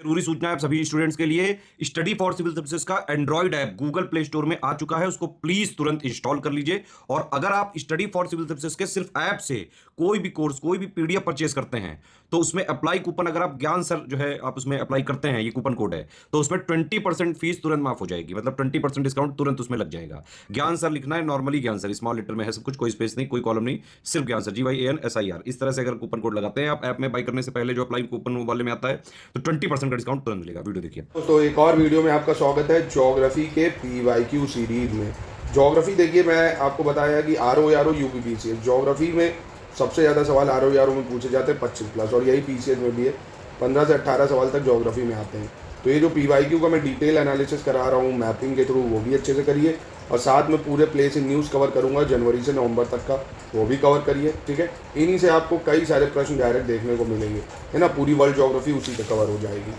जरूरी सूचना है आप सभी स्टूडेंट्स के लिए। स्टडी फॉर सिविल सर्विसेज का Android app Google play store में आ चुका है, उसको प्लीज तुरंत इंस्टॉल कर लीजिए। और अगर आप स्टडी फॉर सिविल सर्विसेज के सिर्फ ऐप से कोई भी कोर्स, कोई भी पीडीएफ परचेस करते हैं तो उसमें अप्लाई कूपन, अगर आप ज्ञान सर जो है आप उसमें अप्लाई करते हैं, ये कूपन कोड है, तो उसमें 20% फीस तुरंत माफ हो जाएगी, मतलब 20% डिस्काउंट तुरंत उसमें लग जाएगा। ज्ञान सर लिखना है, नॉर्मली ज्ञान सर स्मॉल लेटर में है सब कुछ, कोई स्पेस नहीं, कोई कॉलम नहीं, सिर्फ ज्ञान सर, GYANSIR। इस तरह से अगर कूपन कोड लगाते हैं आप ऐप में बाई करने से पहले, जो अप्लाई कूपन वाले में आता है, तो 20% का डिस्काउंट तुरंत मिलेगा। वीडियो देखिए। तो एक और वीडियो में आपका स्वागत है ज्योग्राफी के PYQ सीरीज में। ज्योग्राफी देखिए, मैं आपको बताया कि RO UPPCS ज्योग्राफी में सबसे ज़्यादा सवाल RO में पूछे जाते हैं 25+, और यही PCS में भी है। 15 से 18 सवाल तक ज्योग्राफी में आते हैं। तो ये जो PYQ का मैं डिटेल एनालिसिस करा रहा हूँ मैपिंग के थ्रू, वो भी अच्छे से करिए, और साथ में पूरे प्लेस इन न्यूज़ कवर करूँगा जनवरी से नवंबर तक का, वो भी कवर करिए, ठीक है। इन्हीं से आपको कई सारे प्रश्न डायरेक्ट देखने को मिलेंगे, है ना। पूरी वर्ल्ड ज्योग्राफी उसी से कवर हो जाएगी।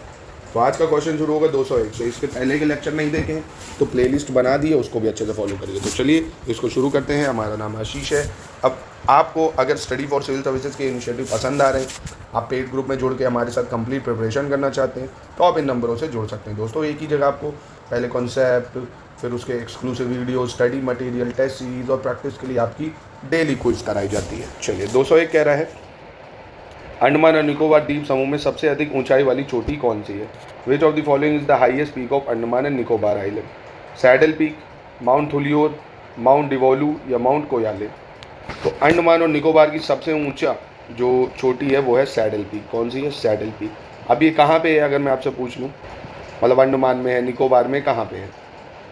तो आज का क्वेश्चन शुरू होगा 201 से। इसके पहले के लेक्चर नहीं देखे तो प्लेलिस्ट बना दिए, उसको भी अच्छे से फॉलो करिए। तो चलिए इसको शुरू करते हैं। हमारा नाम आशीष है। अब आपको अगर स्टडी फॉर सिविल सर्विसेज के इनिशिएटिव पसंद आ रहे हैं, आप पेड ग्रुप में जुड़ के हमारे साथ कंप्लीट प्रिपरेशन करना चाहते हैं, तो आप इन नंबरों से जुड़ सकते हैं। दोस्तों, एक ही जगह आपको पहले कॉन्सेप्ट, फिर उसके exclusive video, study material, test series और प्रैक्टिस के लिए आपकी डेली क्विज कराई जाती है। चलिए 201 कह रहा है, अंडमान और निकोबार द्वीप समूह में सबसे अधिक ऊंचाई वाली चोटी कौन सी है? Which of the following is the highest peak of Andaman and Nicobar island? Saddle peak, mount Thuillier, mount Diavolo या माउंट कोयाले? तो अंडमान और निकोबार की सबसे ऊंचा जो चोटी है वो है सैडल पीक। कौन सी है? Saddle peak. अब ये कहाँ पे है अगर मैं आपसे पूछ लूँ, मतलब अंडमान में है, निकोबार में कहाँ पे है?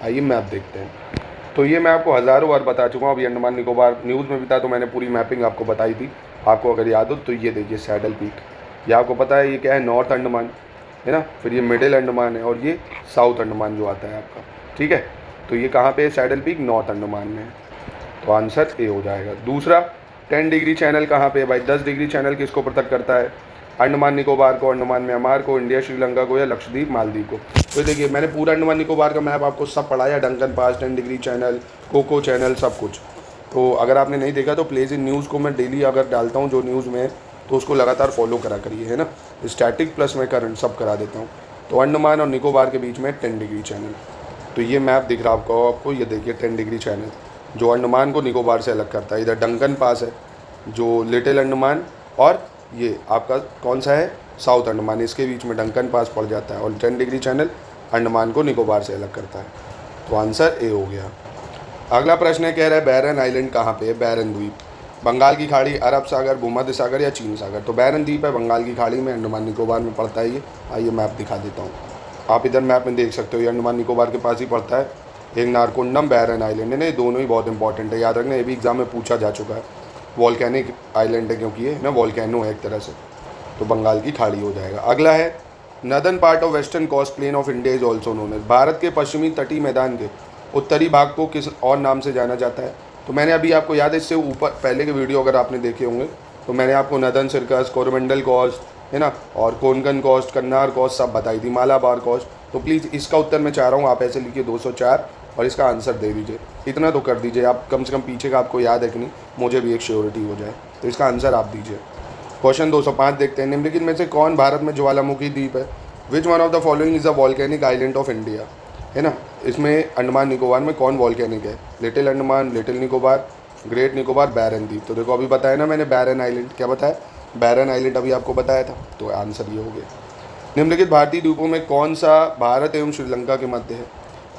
आइए मैप देखते हैं। तो ये मैं आपको हज़ारों बार बता चुका हूँ। अभी अंडमान निकोबार न्यूज़ में भी था तो मैंने पूरी मैपिंग आपको बताई थी। आपको अगर याद हो तो ये देखिए सैडल पीक, ये आपको पता है ये क्या है? नॉर्थ अंडमान है ना, फिर ये मिडिल अंडमान है, और ये साउथ अंडमान जो आता है आपका, ठीक है। तो ये कहाँ पे है सैडल पीक? नॉर्थ अंडमान में है। तो आंसर ए हो जाएगा। दूसरा, 10 डिग्री चैनल कहाँ पे है भाई? 10 डिग्री चैनल किसको पृथक करता है? अंडमान निकोबार को, अंडमान म्यांमार को, इंडिया श्रीलंका को, या लक्षद्वीप मालदीव को? तो देखिए मैंने पूरा अंडमान निकोबार का मैप आपको सब पढ़ाया, Duncan Pass, 10 degree channel, Coco channel, सब कुछ। तो अगर आपने नहीं देखा तो प्लेस इन न्यूज़ को मैं डेली अगर डालता हूँ जो न्यूज़ में, तो उसको लगातार फॉलो करा करिए, है ना। स्टैटिक प्लस में करंट सब करा देता हूँ। तो अंडमान और निकोबार के बीच में 10 डिग्री चैनल। तो ये मैप दिख रहा आपको, ये देखिए 10 डिग्री चैनल जो अंडमान को निकोबार से अलग करता है। इधर डंकन पास है जो लिटिल अंडमान, और ये आपका कौन सा है? साउथ अंडमान, इसके बीच में डंकन पास पड़ जाता है, और 10 डिग्री चैनल अंडमान को निकोबार से अलग करता है। तो आंसर ए हो गया। अगला प्रश्न है, कह रहा है बैरन आइलैंड कहाँ पे है? बैरन द्वीप, बंगाल की खाड़ी, अरब सागर, भूमध्य सागर या चीन सागर? तो बैरन द्वीप है बंगाल की खाड़ी में, अंडमान निकोबार में पड़ता है ये। आइए मैप दिखा देता हूँ, आप इधर मैप में देख सकते हो, ये अंडमान निकोबार के पास ही पड़ता है। एक नारकोंडम, बैरन आइलैंड है ना, ये दोनों ही बहुत इंपॉर्टेंट है, याद रखना, ये भी एग्जाम में पूछा जा चुका है। वॉल्केनिक आइलैंड है क्योंकि ये ना वॉल्केनो है एक तरह से, तो बंगाल की खाड़ी हो जाएगा। अगला है, northern part of western coast plain of India is also known as? भारत के पश्चिमी तटीय मैदान के उत्तरी भाग को किस और नाम से जाना जाता है? तो मैंने अभी आपको याद है, इससे ऊपर पहले के वीडियो अगर आपने देखे होंगे तो मैंने आपको नदर्न सर्कस, कोरोमंडल कोस्ट है ना, और कोंकण कोस्ट, कन्नार कोस्ट सब बताई थी, मालाबार कोस्ट। तो प्लीज़ इसका उत्तर मैं चाह रहा हूँ आप ऐसे लिखिए 204, और इसका आंसर दे दीजिए। इतना तो कर दीजिए आप, कम से कम पीछे का आपको याद है कि नहीं, मुझे भी एक श्योरिटी हो जाए। तो इसका आंसर आप दीजिए। क्वेश्चन 205 देखते हैं, निम्नलिखित में से कौन भारत में ज्वालामुखी द्वीप है? Which one of the following is a volcanic island of India? है ना, इसमें अंडमान निकोबार में कौन वॉल्केनिक है? Little Andaman, little Nicobar, great Nicobar, Barren द्वीप? तो देखो अभी बताया ना मैंने, बैरन आइलैंड। क्या बताया? बैरन आइलैंड अभी आपको बताया था, तो आंसर ये हो गया। निम्नलिखित भारतीय द्वीपों में कौन सा भारत एवं श्रीलंका के मध्य है?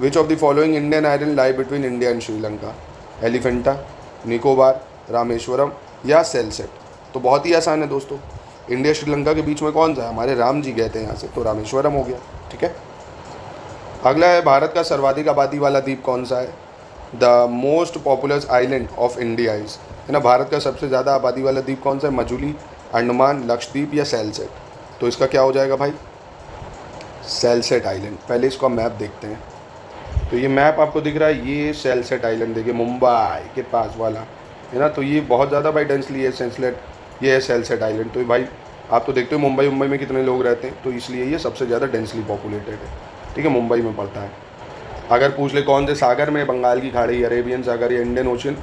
Which of the following Indian island lie between India and Sri Lanka? Elephanta, Nicobar, Rameswaram या सेलसेट? तो बहुत ही आसान है दोस्तों, इंडिया श्रीलंका के बीच में कौन सा है? हमारे राम जी गए थे यहाँ से, तो रामेश्वरम हो गया, ठीक है। अगला है, भारत का सर्वाधिक आबादी वाला द्वीप कौन सा है? The most populous island of India is, है ना, भारत का सबसे ज़्यादा आबादी वाला द्वीप कौन सा है? मजुली, अंडमान, लक्षद्वीप या सेलसेट? तो इसका क्या हो जाएगा भाई? सेलसेट आइलैंड। पहले इसका मैप देखते हैं। तो ये मैप आपको दिख रहा है, ये सेलसेट आइलैंड देखिए, मुंबई के पास वाला है ना। तो ये बहुत ज़्यादा भाई डेंसली है सेलसेट, ये है सेलसेट आइलैंड। तो भाई आप तो देखते हो मुंबई में कितने लोग रहते हैं, तो इसलिए ये सबसे ज़्यादा डेंसली पॉपुलेटेड है, ठीक है, मुंबई में पड़ता है। अगर पूछ ले कौन से सागर में, बंगाल की खाड़ी, अरेबियन सागर या इंडियन ओशन,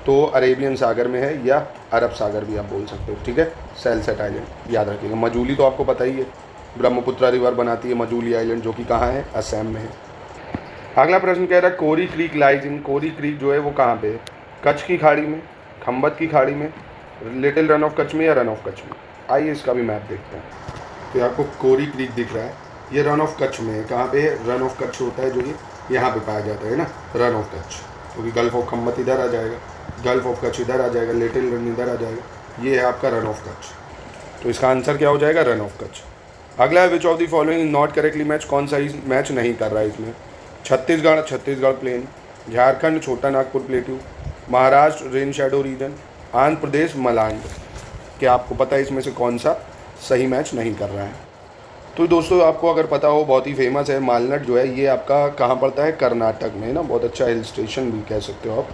तो अरेबियन सागर में है, या अरब सागर भी आप बोल सकते हो, ठीक है। सेलसेट आइलैंड याद रखिएगा। मजूली तो आपको पता ही है, ब्रह्मपुत्रा रिवर बनाती है मजूली आइलैंड, जो कि कहाँ है, असम में है। अगला प्रश्न कह रहा है Kori creek lies in, Kori creek जो है वो कहाँ पे है, कच्छ की खाड़ी में, खम्बत की खाड़ी में, लिटिल रन ऑफ कच्छ में या रन ऑफ कच्छ में। आइए इसका भी मैप देखते हैं। तो आपको कोरी क्रीक दिख रहा है, ये रन ऑफ कच्छ में है। कहाँ पे है, रन ऑफ कच्छ होता है जो ये यहाँ पे पाया जाता है ना, रन ऑफ कच्छ, क्योंकि गल्फ ऑफ खम्बत इधर आ जाएगा, गल्फ ऑफ कच्छ इधर आ जाएगा, लिटिल रन इधर आ जाएगा, ये है आपका रन ऑफ कच्छ। तो इसका आंसर क्या हो जाएगा, रन ऑफ कच्छ। अगला है which of the following not correctly match, कौन सा ही मैच नहीं कर रहा है इसमें। Chhattisgarh, Chhattisgarh plain, Jharkhand Chhota Nagpur plateau, Maharashtra rain shadow region, Andhra Pradesh Malnad. क्या आपको पता है इसमें से कौन सा सही मैच नहीं कर रहा है। तो दोस्तों आपको अगर पता हो, बहुत ही फेमस है मालनाड जो है, ये आपका कहाँ पड़ता है, कर्नाटक में, है ना। बहुत अच्छा हिल स्टेशन भी कह सकते हो आप,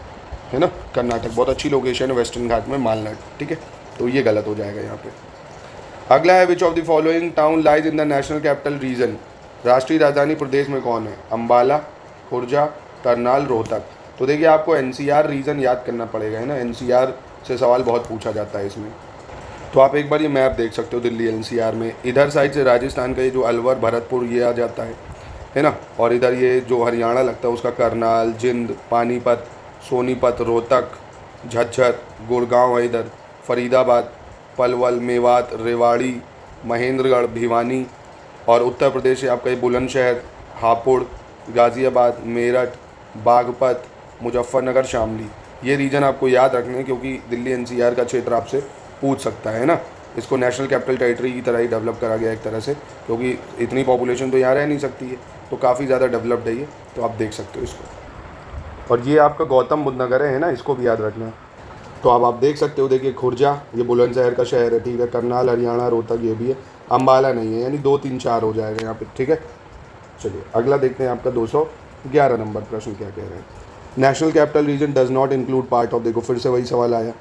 है ना। कर्नाटक बहुत अच्छी लोकेशन है वेस्टर्न घाट में, मालनाड, ठीक है। तो ये गलत हो जाएगा यहाँ पे। अगला है which of the following town lies in the national capital region, राष्ट्रीय राजधानी प्रदेश में कौन है, अम्बाला, खुर्जा, करनाल, रोहतक। तो देखिए आपको एनसीआर रीजन याद करना पड़ेगा, है ना। एनसीआर से सवाल बहुत पूछा जाता है इसमें। तो आप एक बार ये मैप देख सकते हो दिल्ली एनसीआर में, इधर साइड से राजस्थान का ये जो अलवर, भरतपुर ये आ जाता है ना। और इधर ये जो हरियाणा लगता है उसका करनाल, जिंद, पानीपत, सोनीपत, रोहतक, झज्जर, गुड़गांव है इधर, फरीदाबाद, पलवल, मेवात, रेवाड़ी, महेंद्रगढ़, भिवानी। और उत्तर प्रदेश है आपका ये बुलंदशहर, हापुड़, गाज़ियाबाद, मेरठ, बागपत, मुजफ्फरनगर, शामली। ये रीजन आपको याद रखने हैं क्योंकि दिल्ली एनसीआर का क्षेत्र आपसे पूछ सकता है ना। इसको नेशनल कैपिटल टेरिटरी की तरह ही डेवलप करा गया एक तरह से, क्योंकि इतनी पॉपुलेशन तो यहाँ रह नहीं सकती है, तो काफ़ी ज़्यादा डेवलप्ड है ये। तो आप देख सकते हो इसको। और ये आपका गौतम बुद्ध नगर है ना, इसको भी याद रखना है। तो अब आप देख सकते हो, देखिए खुर्जा ये बुलंदशहर का शहर है, ठीक है। करनाल हरियाणा, रोहतक ये भी है, अम्बाला नहीं है, यानी 2 3 4 हो जाएगा यहाँ पे, ठीक है। चलिए अगला देखते हैं आपका 211 नंबर प्रश्न क्या कह रहे हैं। National capital region does not include part of, देखो फिर से वही सवाल आया,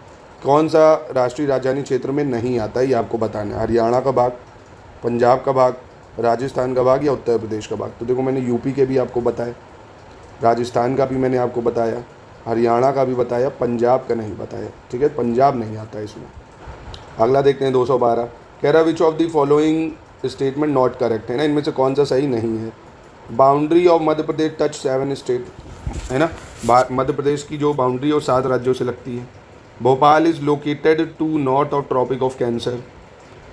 कौन सा राष्ट्रीय राजधानी क्षेत्र में नहीं आता है, ये आपको बताना है। हरियाणा का भाग, पंजाब का भाग, राजस्थान का भाग या उत्तर प्रदेश का भाग। तो देखो मैंने यूपी के भी आपको बताया, राजस्थान का भी मैंने आपको बताया, हरियाणा का भी बताया, पंजाब का नहीं बताया, ठीक है। पंजाब नहीं आता है इसमें। अगला देखते हैं 212, कह रहा विच of the following statement not correct, है ना। इनमें से कौन सा सही नहीं है। Boundary of Madhya Pradesh touch 7 state, है ना। मध्य प्रदेश की जो बाउंड्री है वो 7 राज्यों से लगती है। Bhopal is located to north of tropic of cancer.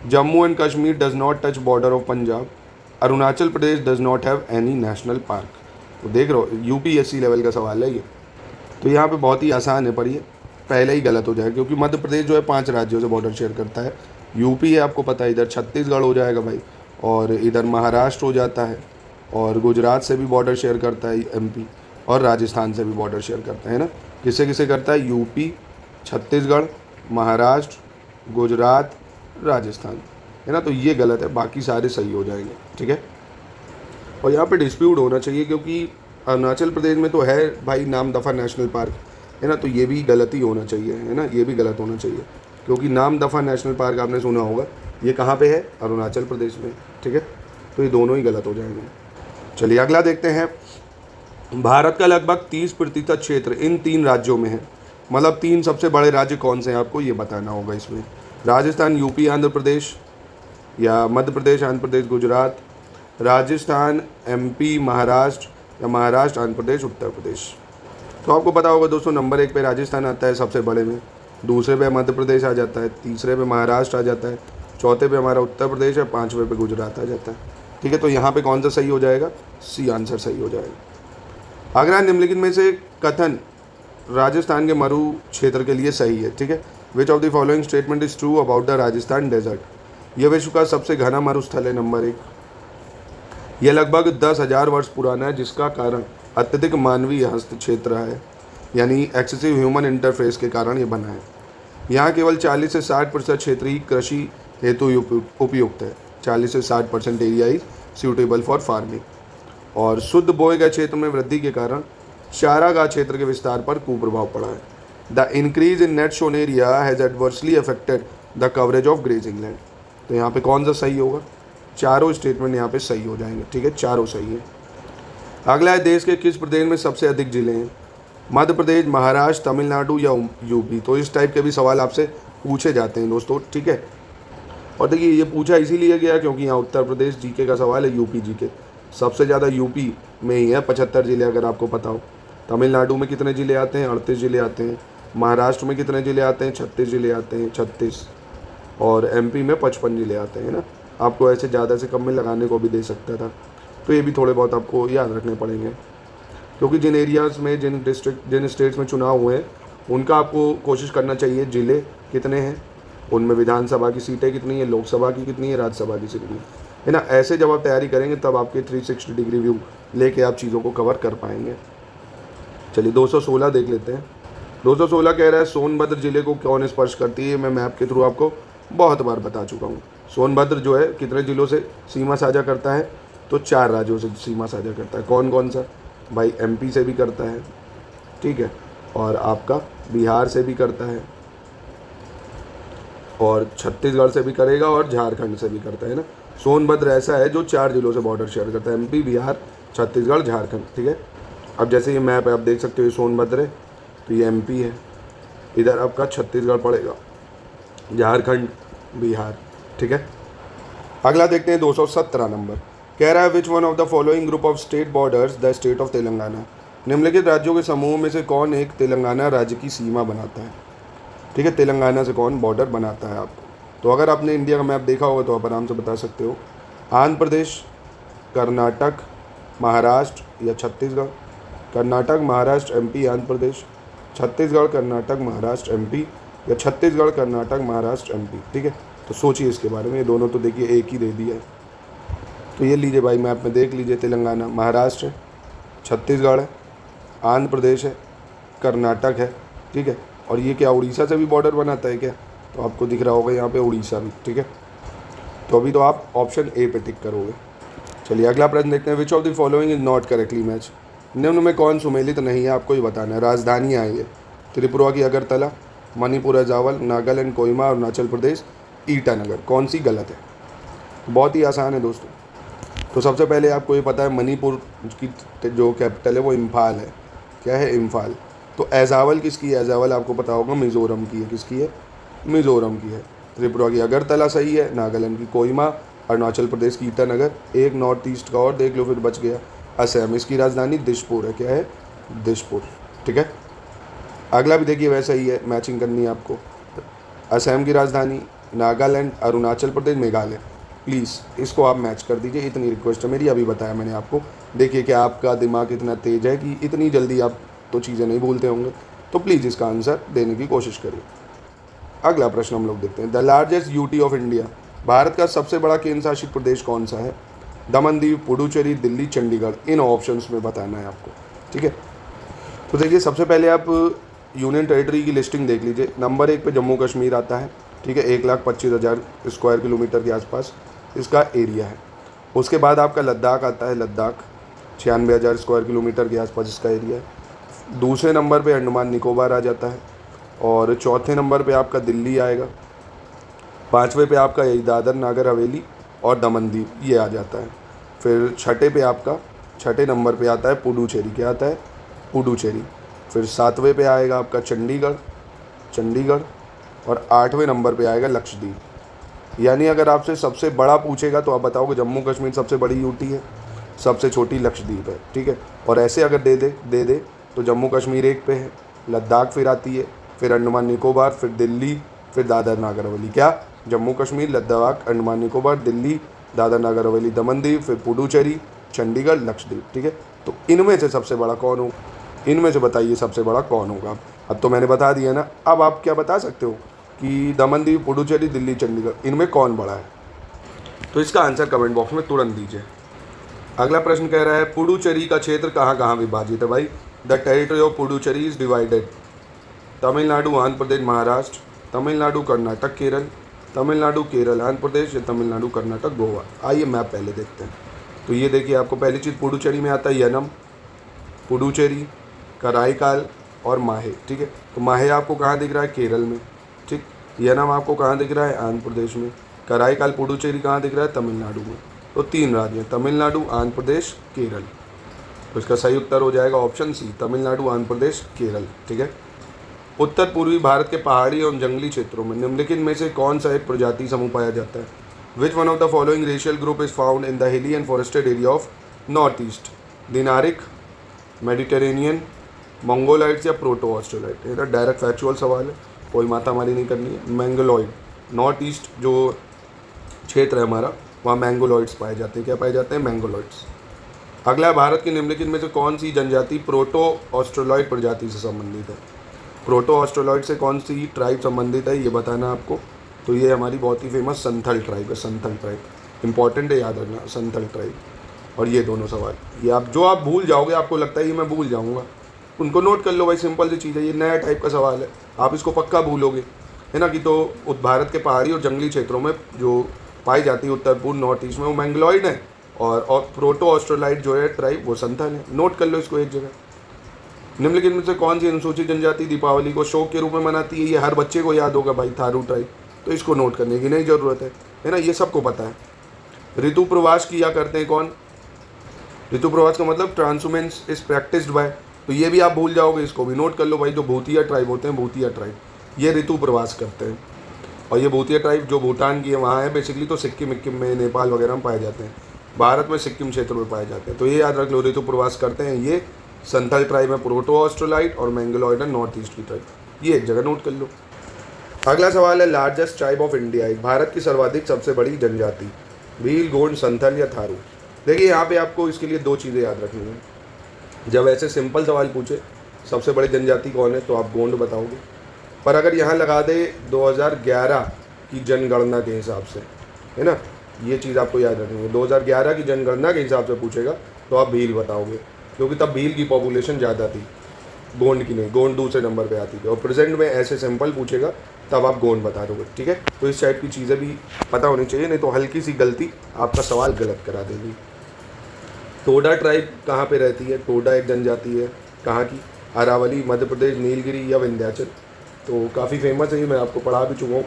Jammu and Kashmir does not touch border of Punjab. Arunachal Pradesh does not have any national park. तो देख रहे हो यूपीएससी लेवल का सवाल है ये। तो यहाँ पे बहुत ही आसान है, पर ये पहले ही गलत हो जाएगा क्योंकि मध्य प्रदेश जो है 5 राज्यों से बॉर्डर शेयर करता है। यूपी है आपको पता है, इधर छत्तीसगढ़ हो जाएगा भाई, और इधर महाराष्ट्र हो जाता है, और गुजरात से भी बॉर्डर शेयर करता है एमपी, और राजस्थान से भी बॉर्डर शेयर करता है ना। किससे किससे करता है, यूपी, छत्तीसगढ़, महाराष्ट्र, गुजरात, राजस्थान, है ना। तो ये गलत है, बाकी सारे सही हो जाएंगे, ठीक है। और यहाँ पे डिस्प्यूट होना चाहिए क्योंकि अरुणाचल प्रदेश में तो है भाई नामदफा नेशनल पार्क, है ना। तो ये भी गलत ही होना चाहिए, है ना, ये भी गलत होना चाहिए क्योंकि नामदफा नेशनल पार्क आपने सुना होगा, ये कहाँ पे है, अरुणाचल प्रदेश में, ठीक है। तो ये दोनों ही गलत हो जाएंगे। चलिए अगला देखते हैं। भारत का लगभग 30% क्षेत्र इन 3 राज्यों में है, मतलब 3 सबसे बड़े राज्य कौन से हैं आपको ये बताना होगा इसमें। राजस्थान, यूपी, आंध्र प्रदेश, या मध्य प्रदेश, आंध्र प्रदेश, गुजरात, राजस्थान, एमपी, महाराष्ट्र, या महाराष्ट्र, आंध्र प्रदेश, उत्तर प्रदेश। तो आपको पता होगा दोस्तों, नंबर 1 पे राजस्थान आता है सबसे बड़े में, दूसरे पे मध्य प्रदेश आ जाता है, तीसरे पे महाराष्ट्र आ जाता है, चौथे पे हमारा उत्तर प्रदेश है, 5वें पे गुजरात आ जाता है, ठीक है। तो यहाँ पे कौन सा सही हो जाएगा, सी आंसर सही हो जाएगा। अगला निम्नलिखित में से कथन राजस्थान के मरु क्षेत्र के लिए सही है, ठीक है। Which of the following statement is true about the Rajasthan desert. यह विश्व का सबसे घना मरुस्थल है, नंबर 1। यह लगभग 10,000 वर्ष पुराना है, जिसका कारण अत्यधिक मानवीय हस्तक्षेप रहा है, यानी एक्सेसिव ह्यूमन इंटरफेस के कारण ये बना है। यहाँ केवल 40 से 60% क्षेत्र ही कृषि हेतु उपयुक्त है, 40 से 60% area is suitable for farming. और शुद्ध बोए गए क्षेत्र में वृद्धि के कारण चारागाह क्षेत्र के विस्तार पर कुप्रभाव पड़ा है। The increase in net shown area has adversely affected the coverage of grazing land. तो यहाँ पे कौन सा सही होगा, चारों स्टेटमेंट यहाँ पे सही हो जाएंगे, ठीक है, चारों सही है। अगला है देश के किस प्रदेश में सबसे अधिक जिले हैं, मध्य प्रदेश, महाराष्ट्र, तमिलनाडु या यूपी। तो इस टाइप के भी सवाल आपसे पूछे जाते हैं दोस्तों, ठीक है। और देखिए ये पूछा इसीलिए गया क्योंकि यहाँ उत्तर प्रदेश जीके का सवाल है, यूपी जीके सबसे ज़्यादा यूपी में ही है, 75 ज़िले अगर आपको पता हो। तमिलनाडु में कितने ज़िले आते हैं? 38 ज़िले आते हैं। महाराष्ट्र में कितने ज़िले आते हैं? 36 ज़िले आते हैं, 36। और एमपी में 55 ज़िले आते हैं ना। आपको ऐसे ज़्यादा से कम में लगाने को भी दे सकता था, तो ये भी थोड़े बहुत आपको याद रखने पड़ेंगे, क्योंकि जिन एरियाज़ में जिन स्टेट्स में चुनाव हुए हैं उनका आपको कोशिश करना चाहिए ज़िले कितने हैं, उनमें विधानसभा की सीटें कितनी है, लोकसभा की कितनी है, राज्यसभा की कितनी है ना। ऐसे जब आप तैयारी करेंगे तब आपके 360 डिग्री व्यू लेके आप चीज़ों को कवर कर पाएंगे। चलिए 216 देख लेते हैं। 216 कह रहा है सोनभद्र जिले को कौन स्पर्श करती है? मैं मैप के थ्रू आपको बहुत बार बता चुका हूँ। सोनभद्र जो है कितने ज़िलों से सीमा साझा करता है? तो 4 राज्यों से सीमा साझा करता है। कौन कौन सा भाई? एमपी से भी करता है, ठीक है, और आपका बिहार से भी करता है, और छत्तीसगढ़ से भी करेगा, और झारखंड से भी करता है ना। सोनभद्र ऐसा है जो 4 जिलों से बॉर्डर शेयर करता है, एमपी, बिहार, छत्तीसगढ़, झारखंड, ठीक है। अब जैसे ये मैप है आप देख सकते हो, ये सोनभद्र है तो ये एमपी है, इधर आपका छत्तीसगढ़ पड़ेगा, झारखंड, बिहार, ठीक है। अगला देखते हैं 217 नंबर। कह रहा है which one of the following group of state borders the state of Telangana? निम्नलिखित राज्यों के समूह में से कौन एक तेलंगाना राज्य की सीमा बनाता है? ठीक है, तेलंगाना से कौन बॉर्डर बनाता है आपको? तो अगर आपने इंडिया का मैप देखा होगा तो आप आराम से बता सकते हो। आंध्र प्रदेश, कर्नाटक, महाराष्ट्र या छत्तीसगढ़। कर्नाटक, महाराष्ट्र, एमपी, आंध्र प्रदेश, छत्तीसगढ़, कर्नाटक, महाराष्ट्र, एमपी, या छत्तीसगढ़, कर्नाटक, महाराष्ट्र, एमपी, ठीक है। तो सोचिए इसके बारे में, ये दोनों तो देखिए एक ही दे दिया है। तो ये लीजिए भाई मैप में देख लीजिए, तेलंगाना महाराष्ट्र है, छत्तीसगढ़ है, आंध्र प्रदेश है, कर्नाटक है, ठीक है। और ये क्या उड़ीसा से भी बॉर्डर बनाता है क्या? तो आपको दिख रहा होगा यहाँ पे उड़ीसा भी, ठीक है। तो अभी तो आप ऑप्शन ए पे टिक करोगे। चलिए अगला प्रश्न देखते हैं। विच of the following is not correctly match? निम्न में कौन सुमेलित नहीं है? आपको ही बताना है। राजधानियाँ आई है, त्रिपुरा की अगरतला, मणिपुर अजावल, नागालैंड कोहिमा, अरुणाचल प्रदेश ईटानगर। कौन सी गलत है? बहुत ही आसान है दोस्तों। तो सबसे पहले आपको ये पता है मणिपुर की जो कैपिटल है वो इम्फाल है। क्या है? इम्फाल। तो एजावल किसकी है? एजावल आपको पता होगा मिज़ोरम की है। किसकी है? मिज़ोरम की है। त्रिपुरा की अगरतला सही है, नागालैंड की कोहिमा, अरुणाचल प्रदेश की ईटानगर। एक नॉर्थ ईस्ट का और देख लो, फिर बच गया असम। इसकी राजधानी दिसपुर है। क्या है? दिसपुर, ठीक है। अगला भी देखिए वैसा ही है, मैचिंग करनी है आपको। असम की राजधानी, नागालैंड, अरुणाचल प्रदेश, मेघालय। प्लीज़ इसको आप मैच कर दीजिए, इतनी रिक्वेस्ट है मेरी। अभी बताया मैंने आपको। देखिए कि आपका दिमाग इतना तेज है कि इतनी जल्दी आप तो चीज़ें नहीं भूलते होंगे, तो प्लीज़ इसका आंसर देने की कोशिश करिए। अगला प्रश्न हम लोग देखते हैं। The largest UT of India, Bharat का सबसे बड़ा केंद्र शासित प्रदेश कौन सा है? दमनदीप, पुडुचेरी, दिल्ली, चंडीगढ़। इन ऑप्शंस में बताना है आपको, ठीक है। तो देखिए सबसे पहले आप यूनियन टेरिटरी की लिस्टिंग देख लीजिए। नंबर 1 पे जम्मू कश्मीर आता है, ठीक है। 1,25,000 स्क्वायर किलोमीटर के आसपास इसका एरिया है। उसके बाद आपका लद्दाख आता है, लद्दाख 96,000 स्क्वायर किलोमीटर के आसपास इसका एरिया है। दूसरे नंबर पे अंडमान निकोबार आ जाता है, और चौथे नंबर पे आपका दिल्ली आएगा। पाँचवें पे आपका यही दादर नागर हवेली और दमनदीप ये आ जाता है। फिर छठे नंबर पे आता है पुडुचेरी। क्या आता है? पुडुचेरी। फिर 7वें पे आएगा आपका चंडीगढ़, और 8वें नंबर पे आएगा लक्षद्वीप। यानी अगर आपसे सबसे बड़ा पूछेगा तो आप बताओगे जम्मू कश्मीर सबसे बड़ी यूटी है, सबसे छोटी लक्षद्वीप है, ठीक है। और ऐसे अगर दे दे तो जम्मू कश्मीर 1 पे है, लद्दाख फिर आती है, फिर अंडमान निकोबार, फिर दिल्ली, फिर दादर नागर हवेली। क्या? जम्मू कश्मीर, लद्दाख, अंडमान निकोबार, दिल्ली, दादर नागर हवेली, दमनदीप, फिर पुडुचेरी, चंडीगढ़, लक्षद्वीप, ठीक है। तो इनमें से सबसे बड़ा कौन होगा? इनमें से बताइए सबसे बड़ा कौन होगा? अब तो मैंने बता दिया ना। अब आप क्या बता सकते हो कि दमनदीप, पुडुचेरी, दिल्ली, चंडीगढ़ इनमें कौन बड़ा है? तो इसका आंसर कमेंट बॉक्स में तुरंत दीजिए। अगला प्रश्न कह रहा है पुडुचेरी का क्षेत्र कहाँ कहाँ विभाजित है? भाई the territory of Puducherry is divided Tamil Nadu, Andhra Pradesh, Maharashtra, Tamil Nadu, Karnataka, Kerala, Tamil Nadu, Kerala, Andhra Pradesh, या तमिलनाडु, कर्नाटक, गोवा। आइए मैप पहले देखते हैं। तो ये देखिए आपको पहली चीज़ पुडुचेरी में आता है यनम, पुडुचेरी, कराईकाल और माहे, ठीक है। तो माहे आपको कहाँ दिख रहा है? केरल में, ठीक। यनम आपको कहाँ दिख रहा है? आंध्र प्रदेश में। कराईकाल, पुडुचेरी कहाँ दिख रहा है? तमिलनाडु में। तो 3 राज्य हैं, तमिलनाडु, आंध्र प्रदेश, केरल। तो इसका सही उत्तर हो जाएगा ऑप्शन सी, तमिलनाडु, आंध्र प्रदेश, केरल, ठीक है। उत्तर पूर्वी भारत के पहाड़ी और जंगली क्षेत्रों में निम्नलिखित में से कौन सा एक प्रजाति समूह पाया जाता है? Which one of the following racial group is found in the hilly and forested area of north east? Dinaric, Mediterranean, Mongoloids या प्रोटो ऑस्ट्रेलाइट? ये तो डायरेक्ट फैक्चुअल सवाल है, कोई मातामारी नहीं करनी है। मैंगोलॉइड, नॉर्थ ईस्ट जो क्षेत्र है हमारा, वहाँ मैंगोलॉइड्स पाए जाते हैं। क्या पाए जाते हैं? मैंगोलॉइड्स। अगला, भारत की निम्नलिखित में से कौन सी जनजाति प्रोटो ऑस्ट्रेलॉइड प्रजाति से संबंधित है? प्रोटो ऑस्ट्रेलॉइड से कौन सी ट्राइब संबंधित है, ये बताना आपको। तो ये हमारी बहुत ही फेमस संथल ट्राइब है। संथल ट्राइब इंपॉर्टेंट है, याद रखना, संथल ट्राइब। और ये दोनों सवाल, ये आप भूल जाओगे, आपको लगता है ये मैं भूल जाऊँगा, उनको नोट कर लो भाई, सिंपल सी चीज़ है, ये नया टाइप का सवाल है, आप इसको पक्का भूलोगे, है ना। कि तो भारत के पहाड़ी और जंगली क्षेत्रों में जो पाई जाती है उत्तर पूर्व नॉर्थ ईस्ट में, वो मैंगलोइड है, और प्रोटो ऑस्ट्रेलाइड जो है ट्राइब वो संथल है। नोट कर लो इसको एक जगह। निम्नलिखित में से कौन सी अनुसूचित जनजाति दीपावली को शौक के रूप में मनाती है? ये हर बच्चे को याद होगा भाई, थारू ट्राइब, तो इसको नोट करने की नहीं ज़रूरत है ना, ये सबको पता है। ऋतु प्रवास किया करते हैं कौन? ऋतु प्रवास का मतलब ट्रांसहुमेंस इज प्रैक्टिस्ड बाय, तो ये भी आप भूल जाओगे, इसको भी नोट कर लो भाई। जो भूतिया ट्राइब होते हैं, भूतिया ट्राइब, ये ऋतु प्रवास करते हैं। और ये भूतिया ट्राइब जो भूटान की है वहाँ है बेसिकली, तो सिक्किम विक्किम में, नेपाल वगैरह में पाए जाते हैं। भारत में सिक्किम क्षेत्र में पाए जाते हैं, तो ये याद रख लो, ऋतु प्रवास करते हैं ये संथल ट्राइब है, प्रोटो ऑस्ट्रेलाइड, और मैंगलोइड है नॉर्थ ईस्ट की ट्राइब, ये एक जगह नोट कर लो। अगला सवाल है, largest tribe of India, Bharat की सर्वाधिक सबसे बड़ी जनजाति, भील, गोंड, संथल या थारू? देखिए यहाँ पे आपको इसके लिए दो चीज़ें याद रखनी है। जब ऐसे सिंपल सवाल पूछे सबसे बड़ी जनजाति कौन है, तो आप गोंड बताओगे, पर अगर यहाँ लगा दे 2011 की जनगणना के हिसाब से, है ना, ये चीज़ आपको याद रखनी है, 2011 की जनगणना के हिसाब से पूछेगा तो आप भील बताओगे, क्योंकि तब भील की पॉपुलेशन ज़्यादा थी, गोंड की नहीं, गोंड दूसरे नंबर पे आती थी। और प्रेजेंट में ऐसे सिंपल पूछेगा तब आप गोंड बता दोगे, ठीक है। तो इस टाइप की चीज़ें भी पता होनी चाहिए, नहीं तो हल्की सी गलती आपका सवाल गलत करा देगी। टोडा ट्राइब कहाँ पे रहती है? टोडा एक जनजाति है, कहाँ की? अरावली, मध्य प्रदेश, नीलगिरी या विंध्याचल? तो काफ़ी फेमस है ये, मैं आपको पढ़ा भी चुका हूँ।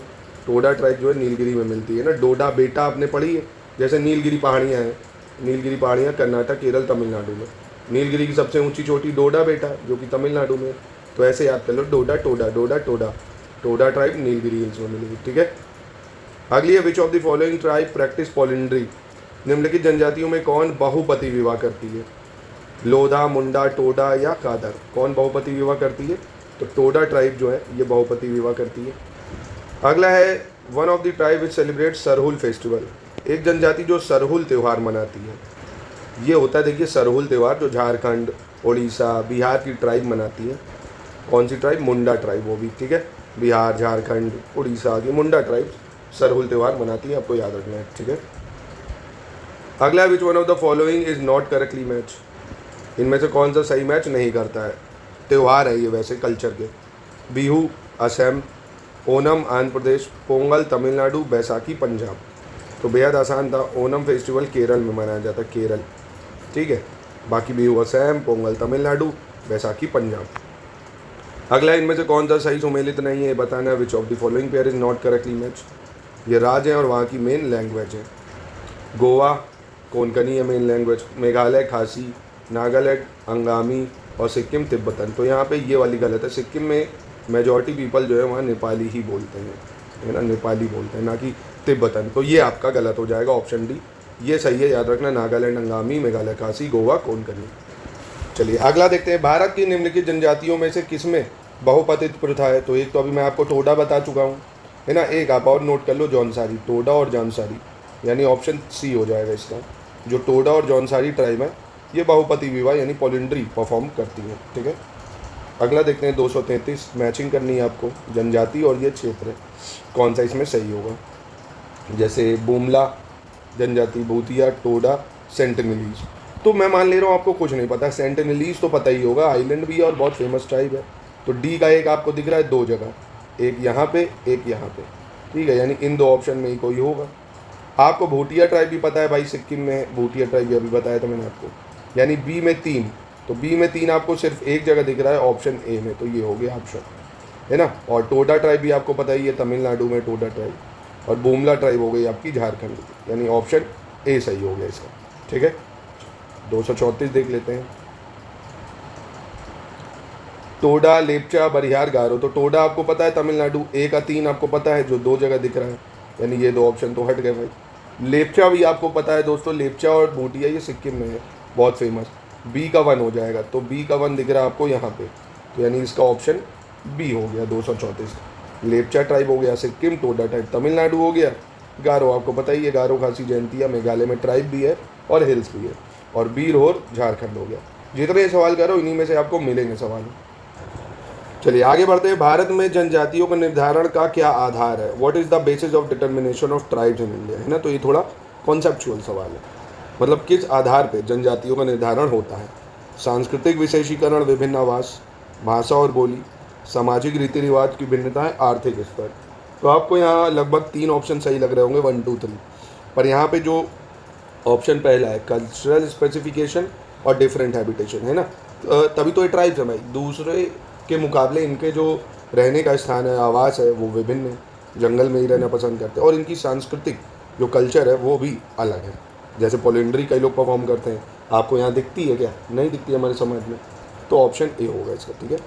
टोडा ट्राइब जो है नीलगिरी में मिलती है ना। डोडा बेटा आपने पढ़ी है, जैसे नीलगिरी पहाड़ियाँ हैं, नीलगिरी पहाड़ियाँ कर्नाटक, केरल, तमिलनाडु में। नीलगिरी की सबसे ऊंची चोटी डोडा बेटा, जो कि तमिलनाडु में। तो ऐसे याद कर लो, डोडा टोडा, डोडा टोडा, टोडा ट्राइब नीलगिरी हिल्स में मिलेगी, ठीक है। अगली है, which of the following tribe practice polyandry, निम्नलिखित जनजातियों में कौन बहुपति विवाह करती है? लोधा, मुंडा, टोडा या कादर? कौन बहुपति विवाह करती है? तो टोडा ट्राइब जो है ये बहुपति विवाह करती है। अगला है, one of the tribe which celebrate Sarhul festival, एक जनजाति जो सरहुल त्यौहार मनाती है। ये होता है, देखिए, सरहुल त्यौहार जो झारखंड, उड़ीसा, बिहार की ट्राइब मनाती है। कौन सी ट्राइब? मुंडा ट्राइब, वो भी, ठीक है। बिहार, झारखंड, उड़ीसा की मुंडा ट्राइब सरहुल त्यौहार मनाती है, आपको याद रखना है, ठीक है। अगला, विच one of the following is not correctly match, इनमें से कौन सा सही मैच नहीं करता है? त्यौहार है ये वैसे कल्चर के। बिहू असम, ओनम आंध्र प्रदेश, पोंगल तमिलनाडु, बैसाखी पंजाब। तो बेहद आसान था, ओनम फेस्टिवल केरल में मनाया जाता है, केरल, ठीक है। बाकी बिहू असम, पोंगल तमिलनाडु, बैसाखी पंजाब। अगला, इनमें से कौन सा सही सुमेलित नहीं है बताना। विच of the following pair is not correctly match, ये राज्य है और वहाँ की मेन लैंग्वेज है। गोवा कोंकणी है मेन लैंग्वेज, मेघालय खासी, नागालैंड अंगामी, और सिक्किम तिब्बतन। तो यहाँ पे ये वाली गलत है, सिक्किम में मेजॉरिटी पीपल जो है वहाँ नेपाली ही बोलते हैं, है ना, नेपाली बोलते हैं, ना कि तिब्बतन। तो ये आपका गलत हो जाएगा, ऑप्शन डी ये सही है, याद रखना, नागालैंड अंगामी, मेघालय खासी, गोवा कोंकणी। चलिए अगला देखते हैं, भारत की निम्नलिखित जनजातियों में से किसमें बहुपतित प्रथा है? तो एक तो अभी मैं आपको टोडा बता चुका हूँ, है ना, एक आप और नोट कर लो, जौनसारी, टोडा और जौनसारी, यानी ऑप्शन सी हो जाएगा इसका। जो टोडा और जौनसारी ट्राइब है ये बहुपति विवाह यानी पॉलिंड्री परफॉर्म करती है, ठीक है। अगला देखते हैं 233, मैचिंग करनी है आपको, जनजाति और ये क्षेत्र कौन सा इसमें सही होगा। जैसे बुमला जनजाति, भूतिया, टोडा, सेंटिनलीज। तो मैं मान ले रहा हूँ आपको कुछ नहीं पता, सेंटिनलीज तो पता ही होगा, आइलैंड भी है और बहुत फेमस ट्राइब है। तो डी का एक आपको दिख रहा है दो जगह, एक यहाँ पे एक यहाँ पे, ठीक है, यानी इन दो ऑप्शन में ही कोई होगा। आपको भूटिया ट्राइब भी पता है भाई, सिक्किम में भूटिया ट्राइब भी अभी बताया था मैंने आपको, यानी बी में 3, तो बी में 3 आपको सिर्फ एक जगह दिख रहा है ऑप्शन ए में, तो ये हो गया ऑप्शन, है ना। और टोडा ट्राइब भी आपको पता ही है, तमिलनाडु में टोडा ट्राइब, और बुमला ट्राइब हो गई आपकी झारखंड, यानी ऑप्शन ए सही हो गया इसका, ठीक है। 234 देख लेते हैं, टोडा, लेप्चा, बरियार, गारो। तो टोडा आपको पता है तमिलनाडु, 1 का 3 आपको पता है जो 2 जगह दिख रहा है, यानी ये 2 ऑप्शन तो हट गए भाई। लेप्चा भी आपको पता है दोस्तों, लेप्चा और भूटिया ये सिक्किम में है, बहुत फेमस। बी का 1 हो जाएगा, तो बी का 1 दिख रहा है आपको यहाँ पे, तो यानी इसका ऑप्शन बी हो गया 234। लेप्चा ट्राइब हो गया सिक्किम, टोडा ट्राइब तमिलनाडु हो गया, गारो आपको पता ही है, गारो खासी जयंतिया मेघालय में ट्राइब भी है और हिल्स भी है, और बीर और झारखंड हो गया। जितने सवाल करो इन्हीं में से आपको मिलेंगे सवाल। चलिए आगे बढ़ते हैं। भारत में जनजातियों का निर्धारण का क्या आधार है? What is the basis of determination of tribes in India, है ना। तो ये थोड़ा कॉन्सेप्चुअल सवाल है, मतलब किस आधार पे जनजातियों का निर्धारण होता है? सांस्कृतिक विशेषीकरण, विभिन्न आवास, भाषा और बोली, सामाजिक रीति रिवाज की भिन्नताएं, आर्थिक स्तर। तो आपको यहाँ लगभग 3 ऑप्शन सही लग रहे होंगे, 1 2 3, पर यहाँ पे जो ऑप्शन पहला है कल्चरल स्पेसिफिकेशन और डिफरेंट हैबिटेशन, है ना, तभी तो ये ट्राइब्स है भाई। दूसरे के मुकाबले इनके जो रहने का स्थान है, आवास है, वो विभिन्न है, जंगल में ही रहना पसंद करते हैं, और इनकी सांस्कृतिक जो कल्चर है वो भी अलग है। जैसे पोलिंड्री कई लोग परफॉर्म करते हैं, आपको यहाँ दिखती है क्या? नहीं दिखती है हमारे समाज में, तो ऑप्शन ए होगा इसका, ठीक है।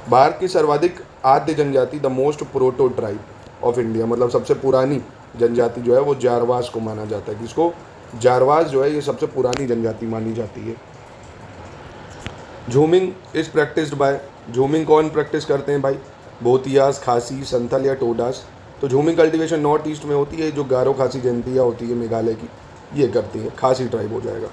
भारत की सर्वाधिक आद्य जनजाति, the most proto tribe of India, मतलब सबसे पुरानी जनजाति जो है वो जारवास को माना जाता है। किसको? जारवास जो है ये सबसे पुरानी जनजाति मानी जाती है। झूमिंग इज प्रैक्टिस्ड बाय, झूमिंग कौन प्रैक्टिस करते हैं भाई? भोतियास, खासी, संथल या टोडास। तो झूमिंग कल्टीवेशन नॉर्थ ईस्ट में होती है, जो गारो खासी जयंतिया होती है मेघालय की, ये करती है, खासी ट्राइब हो जाएगा।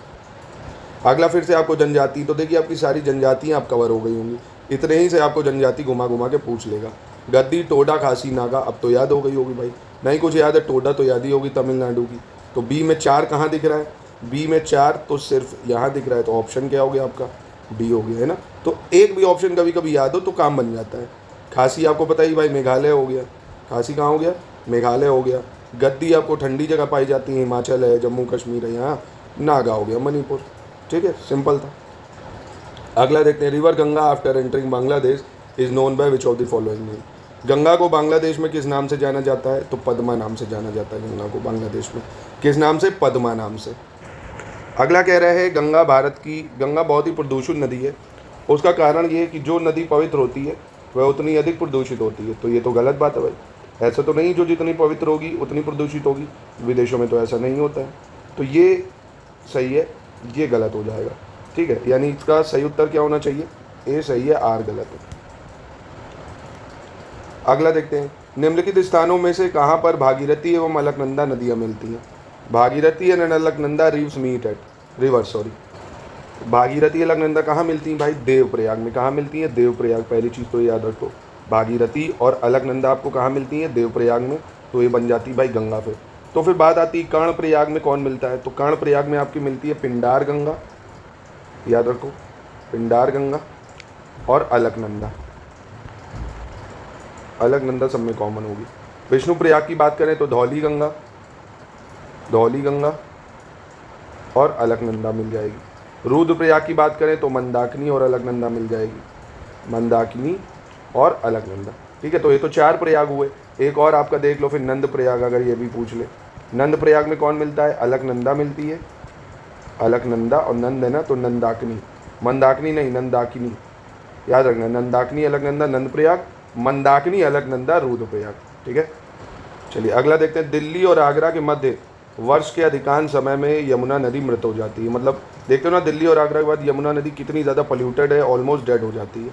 अगला फिर से आपको जनजाति, तो देखिए आपकी सारी जनजातियाँ आप कवर हो गई होंगी, इतने ही से आपको जनजाति घुमा घुमा के पूछ लेगा। गद्दी, टोडा, खासी, नागा, अब तो याद हो गई होगी भाई। नहीं कुछ याद है, टोडा तो याद ही होगी तमिलनाडु की। तो बी में 4 कहाँ दिख रहा है? बी में 4 तो सिर्फ यहाँ दिख रहा है, तो ऑप्शन क्या हो गया आपका? डी हो गया, है ना। तो एक भी ऑप्शन कभी कभी याद हो तो काम बन जाता है। खासी आपको पता ही भाई मेघालय हो गया, खासी कहाँ हो गया? मेघालय हो गया। गद्दी आपको ठंडी जगह पाई जाती है, हिमाचल है, जम्मू कश्मीर है, यहाँ नागा हो गया मणिपुर, ठीक है, सिंपल था। अगला देखते हैं। River Ganga after entering Bangladesh is known by which of the following name. Ganga को बांग्लादेश में किस नाम से जाना जाता है? तो पद्मा नाम से जाना जाता है गंगा को बांग्लादेश में। किस नाम से? पद्मा नाम से। अगला कह रहे हैं गंगा भारत की, गंगा बहुत ही प्रदूषित नदी है, उसका कारण ये है कि जो नदी पवित्र होती है वह उतनी अधिक प्रदूषित होती है। तो ये तो गलत बात है भाई, ऐसा तो नहीं जो जितनी पवित्र होगी उतनी प्रदूषित होगी, विदेशों में तो ऐसा नहीं होता है। तो ये सही है, ये गलत हो जाएगा, ठीक है। यानी इसका सही उत्तर क्या होना चाहिए? ए सही है, आर गलत है। अगला देखते हैं। निम्नलिखित स्थानों में से कहाँ पर भागीरथी एवं अलकनंदा नदियाँ मिलती हैं? Bhagirathi and Alaknanda rivers meet at river, sorry, Bhagirathi Alaknanda कहाँ मिलती हैं भाई? देवप्रयाग में। कहाँ मिलती हैं? देवप्रयाग, पहली चीज़ तो याद रखो। भागीरथी और अलकनंदा आपको कहाँ मिलती हैं? देवप्रयाग में। तो ये बन जाती भाई गंगा फिर। तो फिर बात आती है कर्णप्रयाग में कौन मिलता है? तो कर्णप्रयाग में आपकी मिलती है पिंडार गंगा, याद रखो, पिंडार गंगा और अलकनंदा। अलकनंदा सब में कॉमन होगी। विष्णुप्रयाग की बात करें तो धौली गंगा, धौली गंगा और अलकनंदा मिल जाएगी। रुद्रप्रयाग की बात करें तो मंदाकिनी और अलकनंदा मिल जाएगी, मंदाकिनी और अलकनंदा, ठीक है। तो ये तो 4 प्रयाग हुए। एक और आपका देख लो फिर नंद प्रयाग, अगर ये भी पूछ ले, नंद प्रयाग में कौन मिलता है? अलकनंदा मिलती है, अलकनंदा और नंद है ना, तो नंदाकिनी, मंदाकिनी नहीं नंदाकिनी, याद रखना, नंदाकिनी अलकनंदा नंद प्रयाग, मंदाकिनी अलकनंदा रुद्रप्रयाग, ठीक है। चलिए अगला देखते हैं। दिल्ली और आगरा के मध्य वर्ष के अधिकांश समय में यमुना नदी मृत हो जाती है। मतलब देखते हो ना, दिल्ली और आगरा के बाद यमुना नदी कितनी ज़्यादा पोल्यूटेड है, ऑलमोस्ट डेड हो जाती है।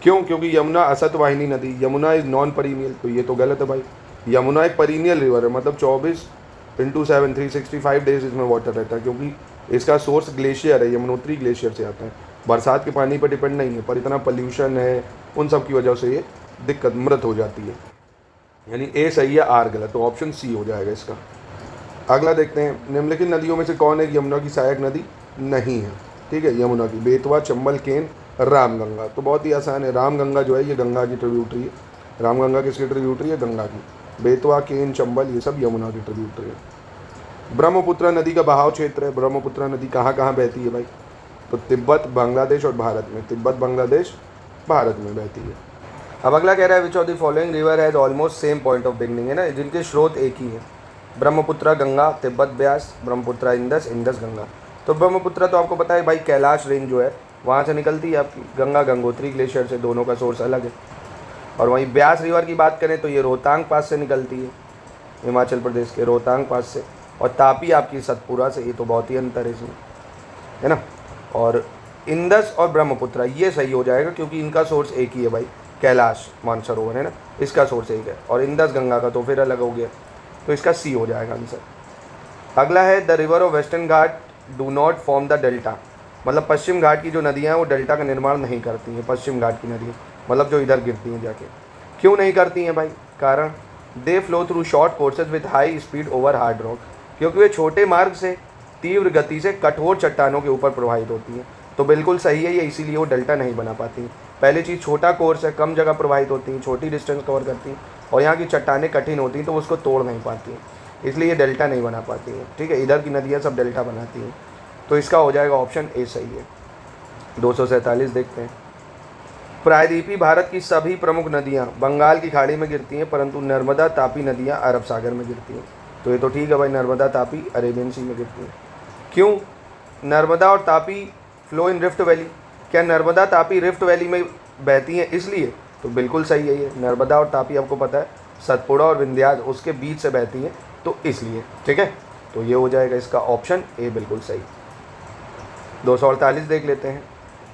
क्यों? क्योंकि यमुना असत वाहिनी नदी, यमुना इज़ नॉन परीनियल। तो ये तो गलत है भाई, यमुना एक परीनियल रिवर है, मतलब 24/7 365 डेज इसमें वाटर रहता है, क्योंकि इसका सोर्स ग्लेशियर है, यमुनोत्री ग्लेशियर से आता है, बरसात के पानी पर डिपेंड नहीं है। पर इतना पोल्यूशन है, उन सब की वजह से ये दिक्कत मृत हो जाती है। यानी ए सही है, आर गलत, तो ऑप्शन सी हो जाएगा इसका। अगला देखते हैं। निम्नलिखित नदियों में से कौन एक यमुना की सहायक नदी नहीं है? ठीक है, यमुना की बेतवा, चंबल, केन, रामगंगा। तो बहुत ही आसान है, रामगंगा जो है ये गंगा की ट्रिब्यूटरी है। रामगंगा किसकी ट्रिब्यूटरी है? गंगा की। बेतवा, केन, चंबल ये सब यमुना की ट्रिब्यूटरी है। ब्रह्मपुत्र नदी का बहाव क्षेत्र है। ब्रह्मपुत्र नदी कहाँ कहाँ बहती है भाई? तो तिब्बत, बांग्लादेश और भारत में। तिब्बत, बांग्लादेश, भारत में बहती है। अब अगला कह रहा है which of the following river has almost same point of beginning, है ना, जिनके स्रोत एक ही है। Brahmaputra Ganga, Tibet Beas, Brahmaputra Indus, Indus Ganga. तो ब्रह्मपुत्र तो आपको पता है भाई कैलाश रेंज जो है वहाँ से निकलती है आपकी गंगा गंगोत्री ग्लेशियर से, दोनों का सोर्स अलग है। और वहीं ब्यास रिवर की बात करें तो ये रोहतांग पास से निकलती है, हिमाचल प्रदेश के रोहतांग पास से। और तापी आपकी सतपुरा से, ये तो बहुत ही अंतर है इसमें, है ना। और इंदस और ब्रह्मपुत्र ये सही हो जाएगा क्योंकि इनका सोर्स एक ही है भाई, कैलाश मानसरोवर है ना, इसका सोर्स एक है। और इंदस गंगा का तो फिर अलग हो गया, तो इसका सी हो जाएगा आंसर। अगला है the river of western Ghat do not form the delta, मतलब पश्चिम घाट की जो नदियाँ हैं वो डेल्टा का निर्माण नहीं करती हैं। पश्चिम घाट की नदियाँ मतलब जो इधर गिरती हैं जाके, क्यों नहीं करती हैं भाई? कारण they flow through short courses with high speed over hard rock, क्योंकि वे छोटे मार्ग से तीव्र गति से कठोर चट्टानों के ऊपर प्रवाहित होती हैं। तो बिल्कुल सही है ये, इसीलिए वो डेल्टा नहीं बना पाती हैं। पहली चीज़, छोटा कोर्स है, कम जगह प्रवाहित होती हैं, छोटी डिस्टेंस कवर करती हैं, और यहाँ की चट्टानें कठिन होती हैं तो उसको तोड़ नहीं पाती हैं, इसलिए ये डेल्टा नहीं बना पाती हैं। ठीक है, इधर की नदियाँ सब डेल्टा बनाती हैं, तो इसका हो जाएगा ऑप्शन ए सही है। 247 देखते हैं। प्रायद्वीपीय भारत की सभी प्रमुख नदियाँ बंगाल की खाड़ी में गिरती हैं, परंतु नर्मदा तापी नदियाँ अरब सागर में गिरती हैं। तो ये तो ठीक है भाई, नर्मदा तापी अरेबियन सी में गिरती हैं। क्यों? नर्मदा और Tapi flow in rift valley, क्या नर्मदा तापी रिफ्ट वैली में बहती हैं इसलिए? तो बिल्कुल सही है ये, नर्मदा और तापी आपको पता है सतपुड़ा और विंध्याचल उसके बीच से बहती हैं, तो इसलिए। ठीक है, तो ये हो जाएगा इसका ऑप्शन ए बिल्कुल सही। 248 देख लेते हैं।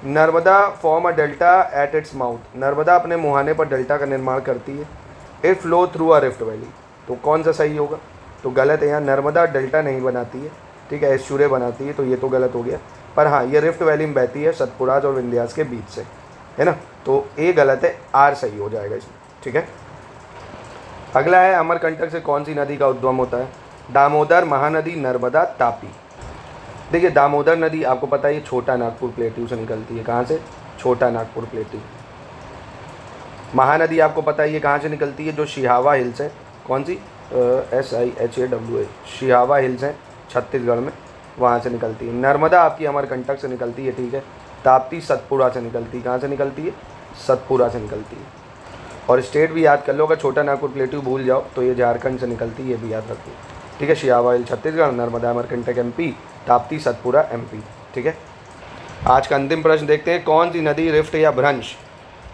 Narmada form a delta at its mouth, Narmada अपने मुहाने पर डेल्टा का निर्माण करती है। It flow through a rift valley, तो कौन सा सही होगा? तो गलत है, यहाँ नर्मदा डेल्टा नहीं बनाती है, ठीक है, एस्चुरे बनाती है, तो ये तो गलत हो गया। पर हाँ, ये रिफ्ट वैली में बहती है सतपुराज और विंध्याचल के बीच से, है ना, तो ए गलत है, आर सही हो जाएगा इसमें। ठीक है, अगला है अमरकंटक से कौन सी नदी का उद्गम होता है? दामोदर, महानदी, नर्मदा, तापी। देखिए दामोदर नदी आपको पता है ये छोटा नागपुर प्लेट्यू से निकलती है। कहाँ से? छोटा नागपुर प्लेट्यू। महानदी आपको पता है ये कहाँ से निकलती है? जो शिहावा हिल्स है, कौन सी? SIHAWA, शिहावा हिल्स हैं छत्तीसगढ़ में, वहाँ से निकलती है। नर्मदा आपकी अमरकंटक से निकलती है, ठीक है। ताप्ती सतपुड़ा से निकलती है। कहाँ से निकलती है? सतपुड़ा से निकलती है। और स्टेट भी याद कर लो, अगर छोटा नागपुर प्लेट्यू भूल जाओ तो ये झारखंड से निकलती है, ये भी याद रखो। ठीक है, शिहावा हिल छत्तीसगढ़, नर्मदा अमरकंटक MP, ताप्ती सतपुड़ा MP। ठीक है, आज का अंतिम प्रश्न देखते हैं। कौन सी नदी रिफ्ट या भ्रंश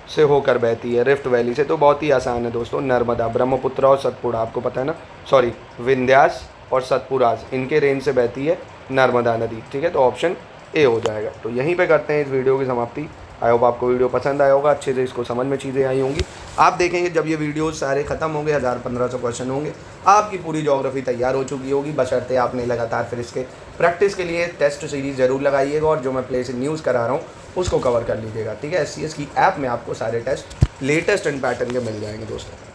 से होकर बहती है? रिफ्ट वैली से, तो बहुत ही आसान है दोस्तों, नर्मदा। ब्रह्मपुत्र और सतपुड़ा आपको पता है ना, सॉरी विंध्याचल और सतपुराज, इनके रेंज से बहती है नर्मदा नदी। ठीक है, तो ऑप्शन ए हो जाएगा। तो यहीं पे करते हैं इस वीडियो की समाप्ति। आई होप आपको वीडियो पसंद आया होगा, अच्छे से इसको समझ में चीज़ें आई होंगी। आप देखेंगे जब ये वीडियो सारे ख़त्म होंगे, 1000-1500 क्वेश्चन होंगे, आपकी पूरी ज्योग्राफी तैयार हो चुकी होगी। बशर्ते आपने लगातार फिर इसके प्रैक्टिस के लिए टेस्ट सीरीज़ ज़रूर लगाइएगा, और जो मैं प्ले से न्यूज़ करा रहा हूँ उसको कवर कर लीजिएगा। ठीक है, SCS की ऐप में आपको सारे टेस्ट लेटेस्ट एंड पैटर्न के मिल जाएंगे दोस्तों।